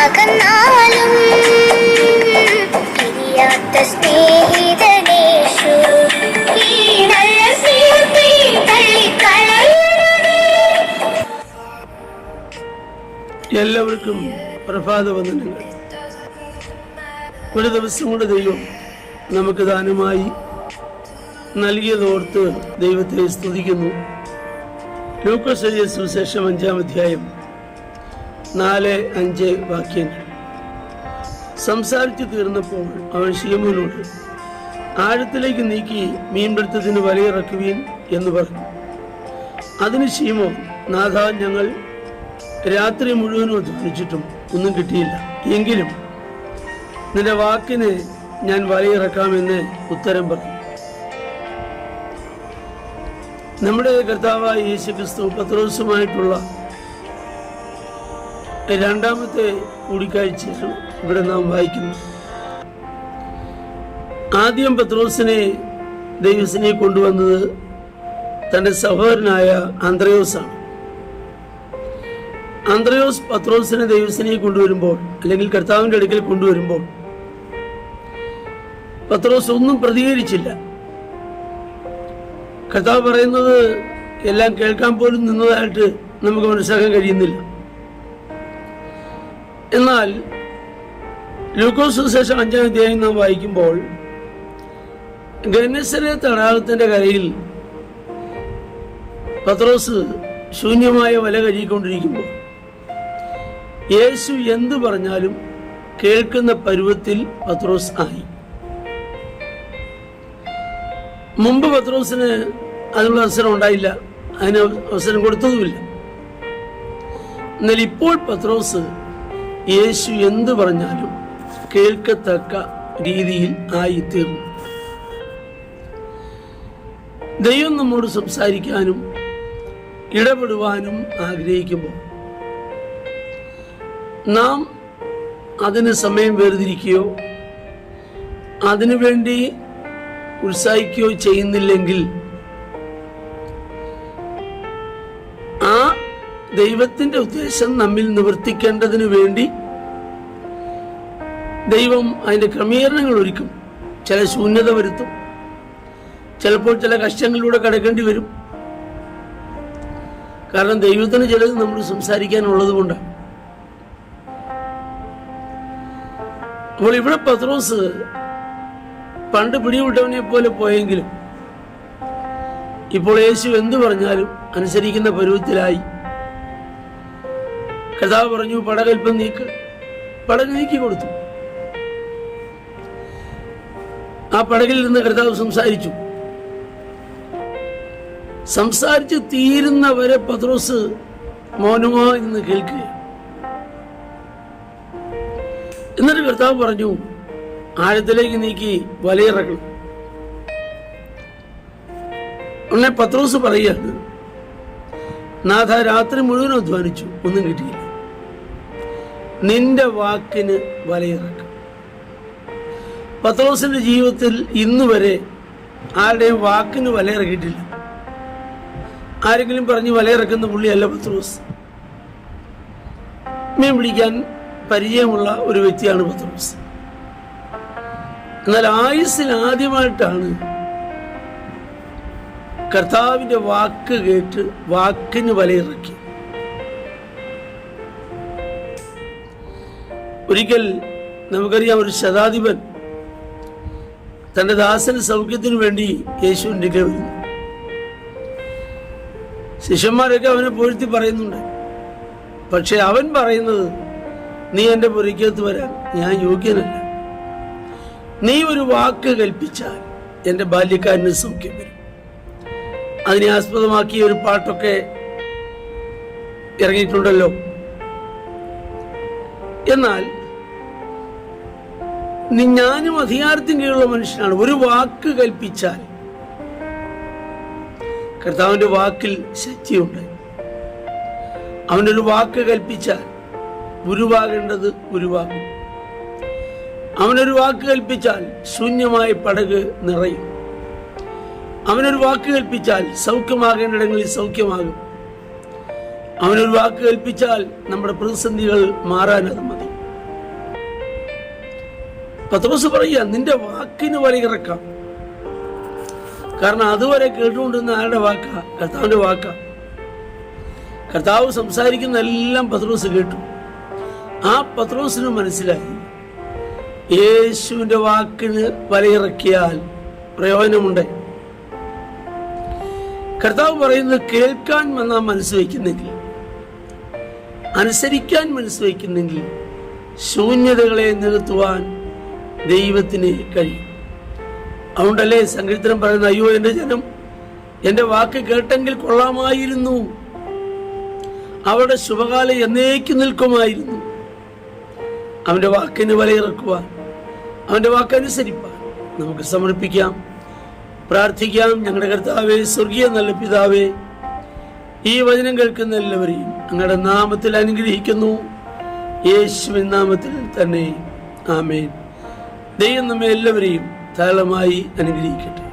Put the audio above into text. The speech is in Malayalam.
അകന്നാലും പിരിയാത്ത സ്നേഹിതനേശു ഈ നല്ല സ്നേഹത്തെ തള്ളിക്കളയരുതേ. എല്ലാവർക്കും പ്രഭാത വന്ദനങ്ങൾ. ഒരു ദിവസം കൊണ്ട് ദൈവം നമുക്ക് ദാനമായി നൽകിയതോർത്ത് ദൈവത്തെ സ്തുതിക്കുന്നു. ലൂക്കോസ് എഴുതിയ സുവിശേഷം 5-ാം അധ്യായം 4-5 വാക്യങ്ങൾ. സംസാരിച്ചു തീർന്നപ്പോൾ അവൻ ശീമോനോട്, ആഴത്തിലേക്ക് നീക്കി മീൻപിടുത്തത്തിന് വലയിറക്കുവീൻ എന്ന് പറഞ്ഞു. അതിന് ശീമോൻ, നാഥ, ഞങ്ങൾ രാത്രി മുഴുവനും അധ്വാനിച്ചിട്ടും ഒന്നും കിട്ടിയില്ല. എങ്കിലും നിന്റെ വാക്കിന് ഞാൻ വലയിറക്കാമെന്ന് ഉത്തരം പറഞ്ഞു. നമ്മുടെ കർത്താവായ യേശുക്രിസ്തു പത്രോസുമായിട്ടുള്ള രണ്ടാമത്തെ കൂടിക്കാഴ്ചയാണ് ഇവിടെ നാം വായിക്കുന്നത്. ആദ്യം പത്രോസിനെ ദൈവത്തിനെ കൊണ്ടുവന്നത് തൻ്റെ സഹോദരനായ അന്ത്രയോസാണ്. അന്ത്രയോസ് പത്രോസിനെ ദൈവത്തിനെ കൊണ്ടുവരുമ്പോൾ, അല്ലെങ്കിൽ കർത്താവിൻ്റെ അടുക്കൽ കൊണ്ടുവരുമ്പോൾ, പത്രോസ് ഒന്നും പ്രതികരിച്ചില്ല. കർത്താവ് പറയുന്നത് എല്ലാം കേൾക്കാൻ പോലും നിന്നതായിട്ട് നമുക്ക് മനസ്സിലാക്കാൻ കഴിയുന്നില്ല. എന്നാൽ ലൂക്കോസ് സുവിശേഷം 5-ാം അധ്യായം നാം വായിക്കുമ്പോൾ, ഗന്നേസരത്ത് തടാകത്തിന്റെ കരയിൽ പത്രോസ് ശൂന്യമായ വല കഴുകിക്കൊണ്ടിരിക്കുമ്പോൾ യേശു എന്തു പറഞ്ഞാലും കേൾക്കുന്ന പരുവത്തിൽ പത്രോസ് ആയി. മുമ്പ് പത്രോസിന് അതിനുള്ള അവസരം ഉണ്ടായില്ല, അതിന് അവസരം കൊടുത്തതുമില്ല. എന്നാൽ ഇപ്പോൾ പത്രോസ് യേശു എന്തു പറഞ്ഞാലും കേൾക്കത്തക്ക രീതിയിൽ ആയിത്തീർന്നു. ദൈവം നമ്മോട് സംസാരിക്കാനും ഇടപെടുവാനും ആഗ്രഹിക്കുമ്പോൾ നാം അതിന് സമയം വേർതിരിക്കുകയോ അതിനുവേണ്ടി ഉത്സാഹിക്കുകയോ ചെയ്യുന്നില്ലെങ്കിൽ ആ ദൈവത്തിന്റെ ഉദ്ദേശം നമ്മിൽ നിവർത്തിക്കേണ്ടതിന് വേണ്ടി ദൈവം അതിന്റെ ക്രമീകരണങ്ങൾ ഒരുക്കും. ചില ശൂന്യത വരുത്തും, ചിലപ്പോൾ ചില കഷ്ടങ്ങളിലൂടെ കടക്കേണ്ടി വരും. കാരണം ദൈവത്തിന് ചിലത് നമ്മൾ സംസാരിക്കാനുള്ളത് കൊണ്ടാണ്. അപ്പോൾ ഇവിടെ പത്രോസ് പണ്ട് പിടിവിട്ടവനെ പോലെ പോയെങ്കിലും ഇപ്പോൾ യേശു എന്തു പറഞ്ഞാലും അനുസരിക്കുന്ന പരുവത്തിലായി. കർത്താവ് പറഞ്ഞു, പടകൽപ്പം നീക്ക്. പടക് നീക്കി കൊടുത്തു. ആ പടകിൽ നിന്ന് കർത്താവ് സംസാരിച്ചു തീരുന്നവരെ പത്രോസ് മൗനമോ എന്ന് കേൾക്കുക. എന്നിട്ട് കർത്താവ് പറഞ്ഞു, ആഴത്തിലേക്ക് നീക്കി വലയിറക്കണം. ഉടനെ പത്രോസ് പറയുകയാണ്, നാഥ, രാത്രി മുഴുവൻ അധ്വാനിച്ചു, ഒന്നും കിട്ടിയില്ല. നിന്റെ വാക്കിന് വലയിറക്കും. പത്രോസിന്റെ ജീവിതത്തിൽ ഇന്ന് വരെ ആരുടെയും വാക്കിന് വലയിറക്കിയിട്ടില്ല. ആരെങ്കിലും പറഞ്ഞ് വലയിറക്കുന്ന പുള്ളിയല്ല പത്രോസ്. മീൻ പിടിക്കാൻ പരിചയമുള്ള ഒരു വ്യക്തിയാണ് പത്രോസ്. എന്നാൽ ആയുസ്സിൽ ആദ്യമായിട്ടാണ് കർത്താവിന്റെ വാക്ക് കേട്ട് വാക്കിന് വലയിറക്കി. ഒരിക്കൽ നമുക്കറിയാം, ഒരു ശതാധിപൻ തന്റെ ദാസന് സൗഖ്യത്തിന് വേണ്ടി യേശുവിൻ്റെ അടുക്കൽ വരുന്നു. ശിഷ്യന്മാരൊക്കെ അവനെ പൊഴുത്തി പറയുന്നുണ്ട്. പക്ഷെ അവൻ പറയുന്നത്, നീ എൻ്റെ പുരയ്ക്കകത്ത് വരാൻ ഞാൻ യോഗ്യനല്ല. നീ ഒരു വാക്ക് കൽപ്പിച്ചാൽ എൻ്റെ ബാല്യക്കാരന് സൗഖ്യം വരും. അതിനെ ആസ്പദമാക്കി ഒരു പാട്ടൊക്കെ ഇറങ്ങിയിട്ടുണ്ടല്ലോ. എന്നാൽ ഞാനും അധികാരത്തിന് കീഴിലുള്ള മനുഷ്യനാണ്. ഒരു വാക്ക് കൽപ്പിച്ചാൽ, കർത്താവിന്റെ വാക്കിൽ ശക്തിയുണ്ട്. അവനൊരു വാക്ക് കൽപ്പിച്ചാൽ ഉരുവാകേണ്ടത് ഉരുവാകും. അവനൊരു വാക്ക് കൽപ്പിച്ചാൽ ശൂന്യമായ പടക് നിറയും. അവനൊരു വാക്ക് കൽപ്പിച്ചാൽ സൗഖ്യമാകേണ്ടിടങ്ങളിൽ സൗഖ്യമാകും. അവനൊരു വാക്ക് കൽപ്പിച്ചാൽ നമ്മുടെ പ്രതിസന്ധികൾ മാറാൻ അത് മതി. പത്രോസ് പറയുക, നിന്റെ വാക്കിന് വലയിറക്കാം. കാരണം അതുവരെ കേട്ടുകൊണ്ടിരുന്ന ആരുടെ വാക്കാ? കർത്താവിന്റെ വാക്കാ. കർത്താവ് സംസാരിക്കുന്ന എല്ലാം പത്രോസ് കേട്ടു. ആ പത്രോസിന് മനസ്സിലായി, യേശുവിന്റെ വാക്കിന് വലയിറക്കിയാൽ പ്രയോജനമുണ്ട്. കർത്താവ് പറയുന്നത് കേൾക്കാൻ വന്നാൽ മനസ്സ് വയ്ക്കുന്നെങ്കിൽ, അനുസരിക്കാൻ മനസ്സ് വയ്ക്കുന്നെങ്കിൽ ശൂന്യതകളെ നികത്തുവാൻ ദൈവത്തിന് കഴിയും. അതുകൊണ്ടല്ലേ സങ്കീർത്തനം പറയുന്ന, അയ്യോ എന്റെ ജനം എന്റെ വാക്ക് കേട്ടെങ്കിൽ കൊള്ളാമായിരുന്നു, അവരുടെ ശുഭകാലം എന്നേക്കും നിൽക്കുമായിരുന്നു. അവന്റെ വാക്കിന് വലയിറക്കുവാൻ, അവന്റെ വാക്കനുസരിപ്പാൻ നമുക്ക് സമർപ്പിക്കാം, പ്രാർത്ഥിക്കാം. ഞങ്ങളുടെ കർത്താവേ, സ്വർഗീയ നല്ല പിതാവേ, ഈ വചനം കേൾക്കുന്ന എല്ലാവരെയും അങ്ങയുടെ നാമത്തിൽ അനുഗ്രഹിക്കുന്നു, യേശുവിൻ നാമത്തിൽ തന്നെ. ആമേൻ. ദൈവം നമ്മെ എല്ലാവരെയും ധാരാളമായി അനുഗ്രഹിക്കട്ടെ.